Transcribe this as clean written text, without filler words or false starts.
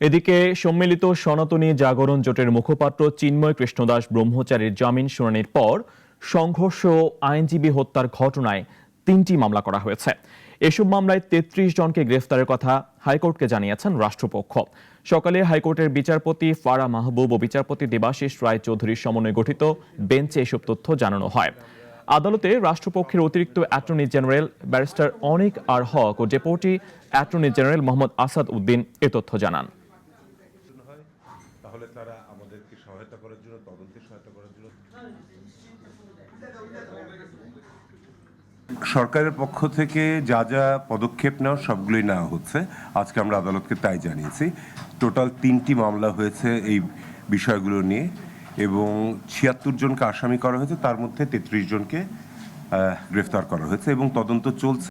এদিকে সম্মিলিত সনাতনী জাগরণ জোটের মুখপাত্র চিন্ময় কৃষ্ণদাস ব্রহ্মচারীর জামিন শুনানির পর সংঘর্ষ ও আইনজীবী হত্যার ঘটনায় 3টি মামলা করা হয়েছে। এসব মামলায় 33 জনকে গ্রেফতারের কথা হাইকোর্টকে জানিয়েছেন রাষ্ট্রপক্ষ। সকালে হাইকোর্টের বিচারপতি ফারা মাহবুব ও বিচারপতি দেবাশিস রায় চৌধুরীর সমন্বয়ে গঠিত বেঞ্চে এসব তথ্য জানানো হয়। আদালতে রাষ্ট্রপক্ষের অতিরিক্ত attorney general barrister Anik R Haque ও deputy attorney general Mohammad Asad Uddin এ তথ্য জানান। তাহলে তারা আমাদেরকে সহায়তা করার জন্য, তদন্তে সহায়তা করার জন্য সরকারের পক্ষ থেকে যা যা পদক্ষেপ নেওয়া সবগুলোই নেওয়া হচ্ছে। আজকে আমরা আদালতকে তাই জানিয়েছি। টোটাল 3টি মামলা হয়েছে এই বিষয়গুলো নিয়ে এবং 76 জনকে আসামি করা হয়েছে, তার মধ্যে 33 জনকে গ্রেফতার করা হয়েছে এবং তদন্ত চলছে।